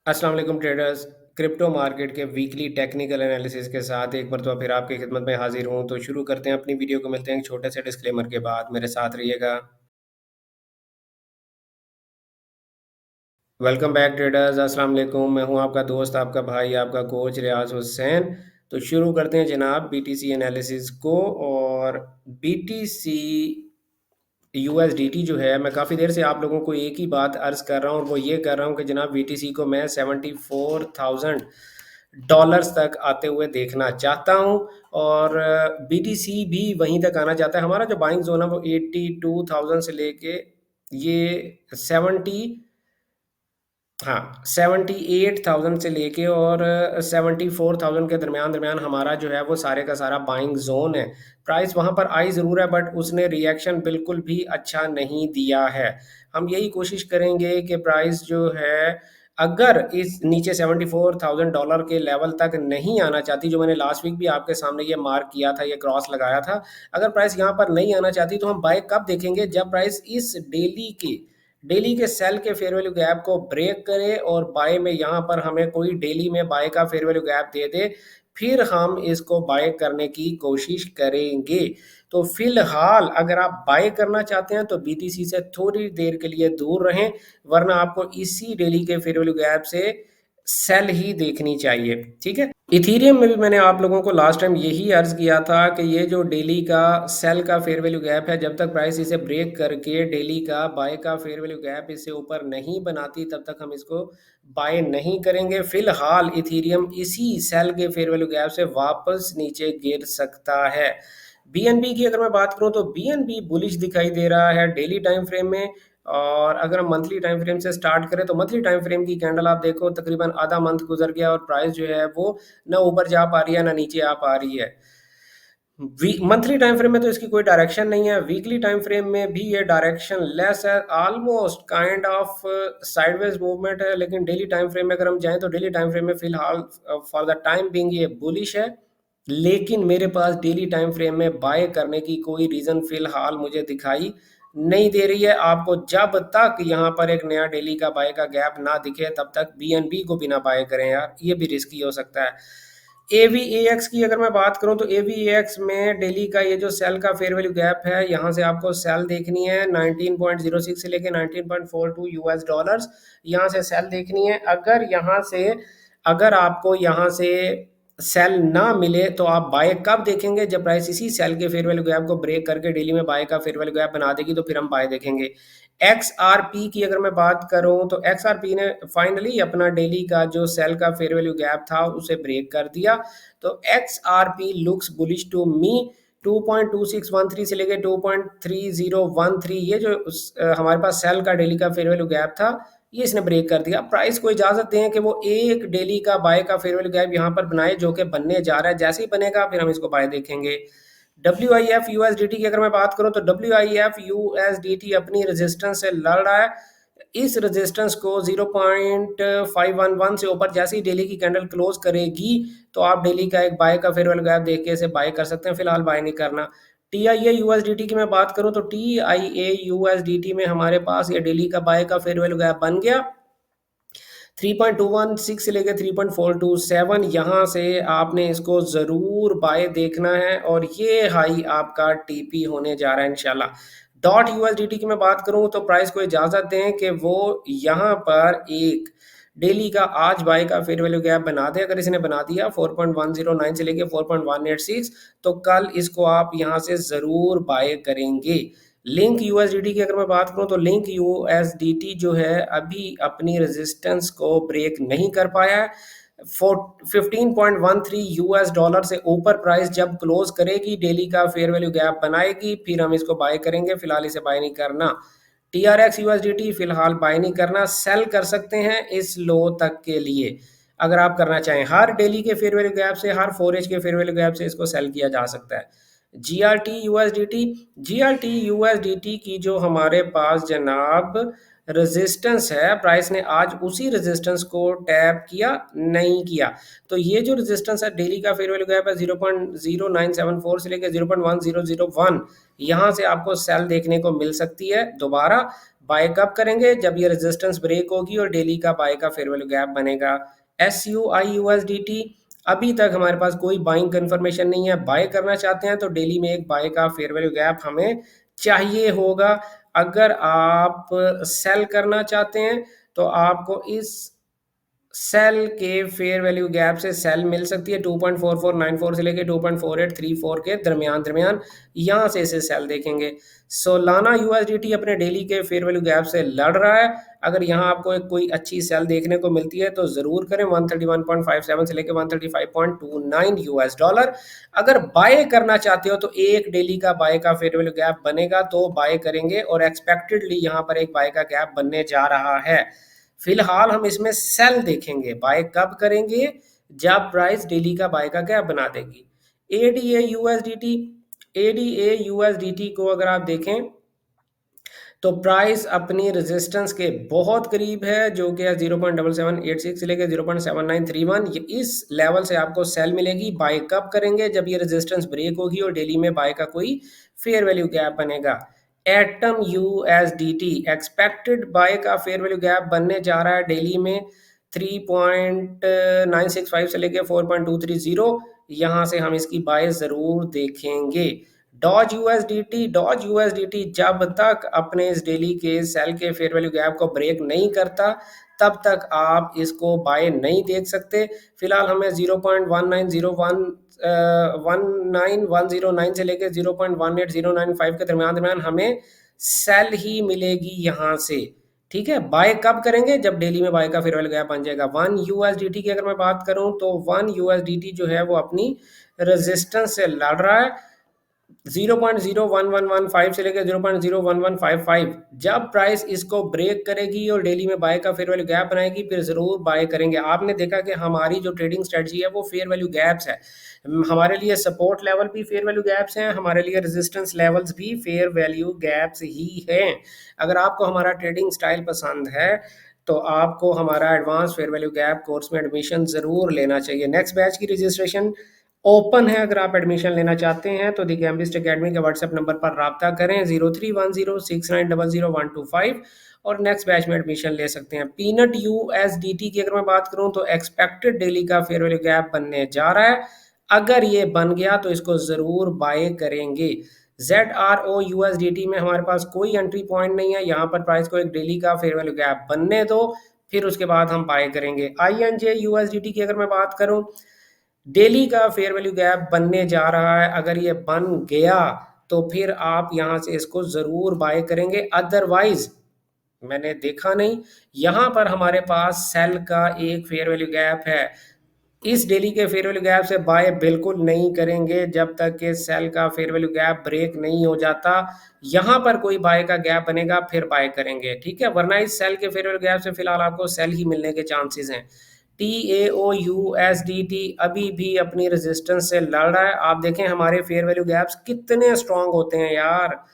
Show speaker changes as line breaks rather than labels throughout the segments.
अस्सलाम वालेकुम traders. Crypto market के वीकली टेक्निकल एनालिसिस के साथ एक मरतबा फिर आपकी खिदमत में हाजिर हूँ। तो शुरू करते हैं अपनी वीडियो को। मिलते हैं एक छोटे से डिस्क्लेमर के बाद। मेरे साथ रहिएगा। Welcome back traders. अस्सलाम वालेकुम। मैं हूँ आपका दोस्त, आपका भाई, आपका कोच रियाज हुसैन। तो शुरू करते हैं जनाब बीटीसी एनालिसिस को। और बीटीसी यूएसडीटी जो है, मैं काफ़ी देर से आप लोगों को एक ही बात अर्ज़ कर रहा हूँ और वो ये कर रहा हूँ कि जनाब बीटीसी को मैं 74,000 डॉलर्स तक आते हुए देखना चाहता हूँ। और बीटीसी भी वहीं तक आना चाहता है। हमारा जो बाइंग जोन है वो 82,000 से लेके ये 70, हाँ 78,000 से लेके और 74,000 के दरमियान दरमियान हमारा जो है वो सारे का सारा बाइंग जोन है। प्राइस वहाँ पर आई ज़रूर है, बट उसने रिएक्शन बिल्कुल भी अच्छा नहीं दिया है। हम यही कोशिश करेंगे कि प्राइस जो है, अगर इस नीचे 74,000 डॉलर के लेवल तक नहीं आना चाहती, जो मैंने लास्ट वीक भी आपके सामने ये मार्क किया था, ये क्रॉस लगाया था, अगर प्राइस यहाँ पर नहीं आना चाहती तो हम बाय कब देखेंगे? जब प्राइस इस डेली के सेल के फेयर वैल्यू गैप को ब्रेक करे और बाय में यहाँ पर हमें कोई डेली में बाय का फेयर वैल्यू गैप दे दे, फिर हम इसको बाय करने की कोशिश करेंगे। तो फिलहाल अगर आप बाय करना चाहते हैं तो बीटीसी से थोड़ी देर के लिए दूर रहें, वरना आपको इसी डेली के फेयर वैल्यू गैप से सेल ही देखनी चाहिए। ठीक है। इथीरियम में भी मैंने आप लोगों को लास्ट टाइम यही अर्ज़ किया था कि ये जो डेली का सेल का फेयर वैल्यू गैप है, जब तक प्राइस इसे ब्रेक करके डेली का बाय का फेयर वैल्यू गैप इससे ऊपर नहीं बनाती, तब तक हम इसको बाय नहीं करेंगे। फिलहाल इथीरियम इसी सेल के फेयर वैल्यू गैप से वापस नीचे गिर सकता है। बीएनबी की अगर मैं बात करूं तो बीएनबी बुलिश दिखाई दे रहा है डेली टाइम फ्रेम में। और अगर हम मंथली टाइम फ्रेम से स्टार्ट करें तो मंथली टाइम फ्रेम की कैंडल आप देखो, तकरीबन आधा मंथ गुजर गया और प्राइस जो है वो ना ऊपर जा पा रही है ना नीचे आ पा रही है। मंथली टाइम फ्रेम में तो इसकी कोई डायरेक्शन नहीं है। वीकली टाइम फ्रेम में भी ये डायरेक्शन लेस है, almost kind of sideways movement है। लेकिन डेली टाइम फ्रेम में अगर हम जाएं तो डेली टाइम फ्रेम में फिलहाल फॉर द टाइम बिंग ये बुलिश है। लेकिन मेरे पास डेली टाइम फ्रेम में बाय करने की कोई रीज़न फिलहाल मुझे दिखाई नहीं दे रही है। आपको जब तक यहाँ पर एक नया डेली का बाय का गैप ना दिखे, तब तक बीएनबी को बिना बाय करें यार, ये भी रिस्की हो सकता है। एवीएक्स की अगर मैं बात करूं तो एवीएक्स में डेली का ये जो सेल का फेयर वैल्यू गैप है, यहाँ से आपको सेल देखनी है 19.06 से लेके 19.42 यूएस डॉलर्स। यहाँ से सेल देखनी है। अगर आपको यहाँ से सेल ना मिले तो आप बाय कब देखेंगे? जब प्राइस इसी सेल के फेयर वैल्यू गैप को ब्रेक करके डेली में बाय का फेयर वैल्यू गैप बना देगी, तो फिर हम बाय देखेंगे। एक्सआरपी की अगर मैं बात करूं तो एक्सआरपी ने फाइनली अपना डेली का जो सेल का फेयर वैल्यू गैप था उसे ब्रेक कर दिया। तो XRP looks bullish to me. 2.2613 से लेके 2.3013, ये जो हमारे पास सेल का डेली का फेयर वैल्यू गैप था, ये इसने ब्रेक कर दिया। प्राइस को इजाजत दें कि वो एक डेली का बाय का फेयर वैल्यू गैप यहाँ पर बनाए, जो कि बनने जा रहा है। जैसे ही बनेगा फिर हम इसको बाय देखेंगे। डब्ल्यू आई एफ यूएसडीटी की अगर मैं बात करूं तो डब्ल्यू आई एफ यूएसडीटी अपनी रेजिस्टेंस से लड़ रहा है। इस रेजिस्टेंस को 0.511 से ऊपर जैसे ही डेली की कैंडल क्लोज करेगी, तो आप डेली का एक बाय का फेयर वैल्यू गैप देख के इसे बाय कर सकते हैं। फिलहाल बाय नहीं करना। टी आई ए यूएसडीटी की मैं बात करूं तो टी आई ए यूएसडीटी में हमारे पास ये डेली का बाय का फेयर वैल्यू गैप बन गया। 3.216 से लेकर 3.427, यहाँ से आपने इसको ज़रूर बाय देखना है और ये हाई आपका टीपी होने जा रहा है इंशाल्लाह। डॉट यूएसडीटी की मैं बात करूँ तो प्राइस को इजाज़त दें कि वो यहाँ पर एक डेली का आज बाय का फेयर वैल्यू गैप बना दे। अगर इसने बना दिया 4.109 से लेके 4.186, तो कल इसको आप यहाँ से ज़रूर बाय करेंगे। लिंक यूएसडीटी की अगर मैं बात करूं तो लिंक यूएसडीटी जो है अभी अपनी रेजिस्टेंस को ब्रेक नहीं कर पाया है। 15.13 यूएस डॉलर से ऊपर प्राइस जब क्लोज करेगी, डेली का फेयर वैल्यू गैप बनाएगी, फिर हम इसको बाय करेंगे। फिलहाल इसे बाय नहीं करना। टीआरएक्स यूएसडीटी फिलहाल बाय नहीं करना, सेल कर सकते हैं इस लो तक के लिए। अगर आप करना चाहें, हर डेली के फेयर वैल्यू गैप से, हर 4H के फेयर वैल्यू गैप से इसको सेल किया जा सकता है। जीआरटी यूएसडीटी की जो हमारे पास जनाब रेजिस्टेंस है, प्राइस ने आज उसी रेजिस्टेंस को टैप किया नहीं किया। तो ये जो रेजिस्टेंस है डेली का फेयर वैल्यू गैप है 0.0974 से लेकर 0.1001, यहाँ से आपको सेल देखने को मिल सकती है। दोबारा बाय कब करेंगे? जब ये रेजिस्टेंस ब्रेक होगी और डेली का बाय का फेयर वैल्यू गैप बनेगा। एस यू आई यूएसडीटी, अभी तक हमारे पास कोई बाइंग कंफर्मेशन नहीं है। बाय करना चाहते हैं तो डेली में एक बाय का फेयर वैल्यू गैप हमें चाहिए होगा। अगर आप सेल करना चाहते हैं तो आपको इस सेल के फेयर वैल्यू गैप से सेल मिल सकती है 2.4494 से लेके 2.4834 के दरमियान दरमियान, यहाँ से इसे सेल देखेंगे। सोलाना यूएसडीटी अपने डेली के फेयर वैल्यू गैप से लड़ रहा है। अगर यहाँ आपको एक कोई अच्छी सेल देखने को मिलती है तो ज़रूर करें 131.57 से लेके 135.29 यूएस डॉलर। अगर बाय करना चाहते हो तो एक डेली का बाय का फेयर वैल्यू गैप बनेगा तो बाय करेंगे, और एक्सपेक्टेडली यहाँ पर एक बाय का गैप बनने जा रहा है। फिलहाल हम इसमें सेल देखेंगे। बाय कब करेंगे? जब प्राइस डेली का बाय का गैप बना देगी। एडीए यूएसडीटी, एडीए यूएसडीटी को अगर आप देखें तो प्राइस अपनी रेजिस्टेंस के बहुत करीब है, जो कि है 0.7786 से लेकर 0.7931। इस लेवल से आपको सेल मिलेगी। बाय कब करेंगे? जब ये रेजिस्टेंस ब्रेक होगी और डेली में बाय का कोई फेयर वैल्यू गैप बनेगा। एटम यूएसडीटी एक्सपेक्टेड बाय का फेयर वैल्यू गैप बनने जा रहा है डेली में 3.965 से लेके 4.230। यहाँ से हम इसकी बाय जरूर देखेंगे। डॉज यूएसडीटी, डॉज यूएसडीटी जब तक अपने इस डेली के सेल के फेयर वैल्यू गैप को ब्रेक नहीं करता तब तक आप इसको बाय नहीं देख सकते। फिलहाल हमें 0.1909109 से लेकर 0.18095 के दरमियान दरमियान हमें सेल ही मिलेगी यहाँ से। ठीक है, बाय कब करेंगे? जब डेली में बाय का फेयर वैल्यू गैप बन जाएगा। 1 यूएसडीटी की अगर मैं बात करूं तो 1 यूएसडीटी जो है वो अपनी रेजिस्टेंस से लड़ रहा है 0.01115 से लेकर 0.01155। जब प्राइस इसको ब्रेक करेगी और डेली में बाय का फेयर वैल्यू गैप बनाएगी फिर जरूर बाय करेंगे। आपने देखा कि हमारी जो ट्रेडिंग स्ट्रेटजी है वो फेयर वैल्यू गैप्स है। हमारे लिए सपोर्ट लेवल भी फेयर वैल्यू गैप्स हैं, हमारे लिए रेजिस्टेंस लेवल्स भी फेयर वैल्यू गैप्स ही हैं। अगर आपको हमारा ट्रेडिंग स्टाइल पसंद है तो आपको हमारा advance fair value gap course में एडमिशन ज़रूर लेना चाहिए। नेक्स्ट बैच की रजिस्ट्रेशन ओपन है। अगर आप एडमिशन लेना चाहते हैं तो दी गैम्बिस्ट अकेडमी के व्हाट्सएप नंबर पर रब्ता करें 031069000125 और नेक्स्ट बैच में एडमिशन ले सकते हैं। पीनट यूएसडीटी की अगर मैं बात करूं तो एक्सपेक्टेड डेली का फेयर वैल्यू गैप बनने जा रहा है। अगर ये बन गया तो इसको ज़रूर बाय करेंगे। ZRO USDT में हमारे पास कोई एंट्री पॉइंट नहीं है। यहाँ पर प्राइस को एक डेली का फेयर वैल्यू गैप बनने दो, फिर उसके बाद हम बाय करेंगे। INJ USDT की अगर मैं बात करूं डेली का फेयर वैल्यू गैप बनने जा रहा है। अगर ये बन गया तो फिर आप यहाँ से इसको ज़रूर बाय करेंगे, अदरवाइज मैंने देखा नहीं। यहाँ पर हमारे पास सेल का एक फेयर वैल्यू गैप है। इस डेली के फेयर वैल्यू गैप से बाय बिल्कुल नहीं करेंगे जब तक कि सेल का फेयर वैल्यू गैप ब्रेक नहीं हो जाता। यहाँ पर कोई बाय का गैप बनेगा फिर बाय करेंगे, ठीक है, वरना इस सेल के फेयर वैल्यू गैप से फिलहाल आपको सेल ही मिलने के चांसेस हैं। TAOUSDT अभी भी अपनी रेजिस्टेंस से लड़ रहा है। आप देखें हमारे फेयर वैल्यू गैप्स कितने स्ट्रांग होते हैं यार,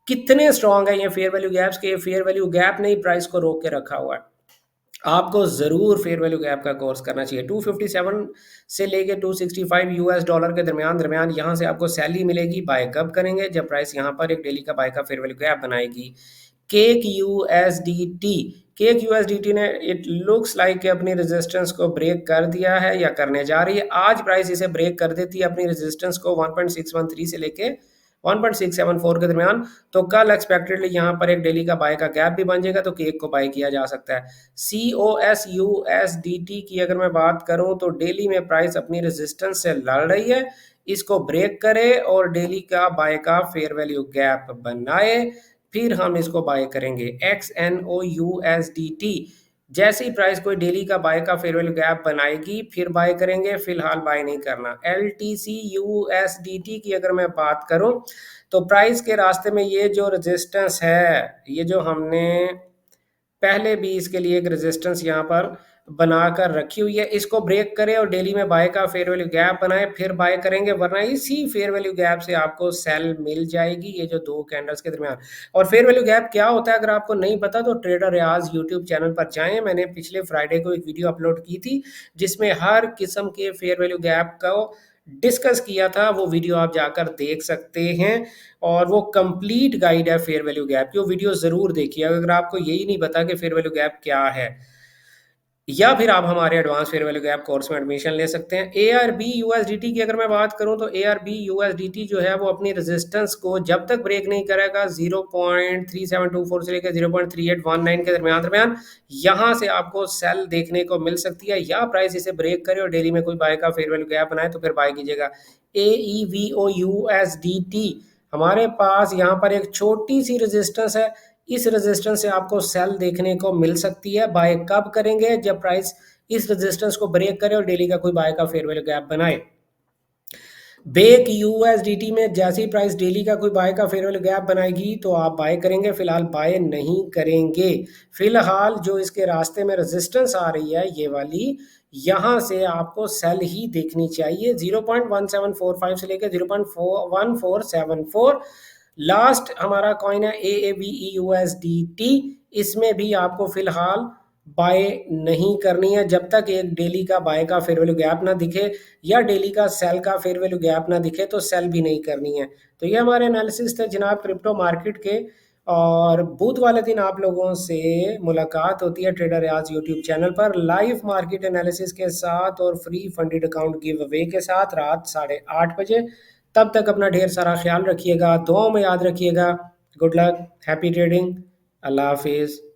कितने स्ट्रांग है ये फेयर वैल्यू गैप्स के। फेयर वैल्यू गैप ने ही प्राइस को रोक के रखा हुआ है। आपको ज़रूर फेयर वैल्यू गैप का कोर्स करना चाहिए। 257 से लेके 265 यूएस डॉलर के दरमियान दरमियान यहाँ से आपको सैलरी मिलेगी। बाय कब करेंगे? जब प्राइस यहाँ पर एक डेली का बाय का फेयर वैल्यू गैप बनाएगी। केक यूएसडीटी, केक यूएसडीटी ने इट लुक्स लाइक अपनी रेजिस्टेंस को ब्रेक कर दिया है या करने जा रही है। आज प्राइस इसे ब्रेक कर देती है अपनी रेजिस्टेंस को 1.613 से लेके 1.674 के दरमियान, तो कल एक्सपेक्टेडली यहाँ पर एक डेली का बाय का गैप भी बन जाएगा तो केक को बाय किया जा सकता है। COSUSDT की अगर मैं बात करूं तो डेली में प्राइस अपनी रेजिस्टेंस से लड़ रही है, इसको ब्रेक करे और डेली का बाय का फेयर वैल्यू गैप बनाए फिर हम इसको बाय करेंगे। XNOUSDT जैसे ही प्राइस कोई डेली का बाय का फेयर वैल्यू गैप बनाएगी फिर बाय करेंगे, फिलहाल बाय नहीं करना। LTC USDT की अगर मैं बात करूं तो प्राइस के रास्ते में ये जो रेजिस्टेंस है, ये जो हमने पहले भी इसके लिए एक रेजिस्टेंस यहाँ पर बनाकर रखी हुई है, इसको ब्रेक करें और डेली में बाय का फेयर वैल्यू गैप बनाएं, फिर बाय करेंगे, वरना इसी फेयर वैल्यू गैप से आपको सेल मिल जाएगी, ये जो दो कैंडल्स के दरमियान। और फेयर वैल्यू गैप क्या होता है अगर आपको नहीं पता तो ट्रेडर रियाज यूट्यूब चैनल पर जाएं, मैंने पिछले फ्राइडे को एक वीडियो अपलोड की थी जिसमें हर किस्म के फेयर वैल्यू गैप को डिस्कस किया था, वो वीडियो आप जाकर देख सकते हैं। और वो कंप्लीट गाइड है फेयर वैल्यू गैप की, वो वीडियो ज़रूर देखिए अगर आपको यही नहीं पता कि फेयर वैल्यू गैप क्या है। या फिर आप हमारे advance fair value gap course में एडमिशन ले सकते हैं। ARB USDT की अगर मैं बात करूं तो ARB USDT जो है वो अपनी रेजिस्टेंस को जब तक ब्रेक नहीं करेगा 0.3724 से लेकर 0.3819 के दरमियान दरमियान यहां से आपको सेल देखने को मिल सकती है, या प्राइस इसे ब्रेक करे और डेली में कोई बाय का फेयर वैल्यू गैप बनाए तो फिर बाय कीजिएगा। AEVO USDT हमारे पास यहाँ पर एक छोटी सी रेजिस्टेंस है, इस रेजिस्टेंस से आपको सेल देखने को मिल सकती है। बाय कब करेंगे? जब प्राइस इस रेजिस्टेंस को ब्रेक करे और डेली का कोई बाय का फेयर वैल्यू गैप बनाए। बेक यूएसडीटी में जैसी प्राइस डेली का कोई बाय का फेयर वैल्यू गैप बनाएगी तो आप बाय करेंगे, फिलहाल बाय नहीं करेंगे। फिलहाल जो इसके रास्ते में रेजिस्टेंस आ रही है ये वाली, यहाँ से आपको सेल ही देखनी चाहिए 0.1745 से लेकर 0.1474। लास्ट हमारा कॉइन है AABEUSDT, इसमें भी आपको फिलहाल बाय नहीं करनी है जब तक एक डेली का बाय का फेयर वैल्यू गैप ना दिखे या डेली का सेल का फेयर वैल्यू गैप ना दिखे तो सेल भी नहीं करनी है। तो ये हमारे एनालिसिस थे जनाब क्रिप्टो मार्केट के, और बुध वाले दिन आप लोगों से मुलाकात होती है ट्रेडर रियाज यूट्यूब चैनल पर लाइव मार्केट एनालिसिस के साथ और free funded account give away के साथ रात 8:30 बजे। तब तक अपना ढेर सारा ख्याल रखिएगा, दुआओं में याद रखिएगा। गुड लक, हैप्पी ट्रेडिंग, अल्लाह हाफिज़।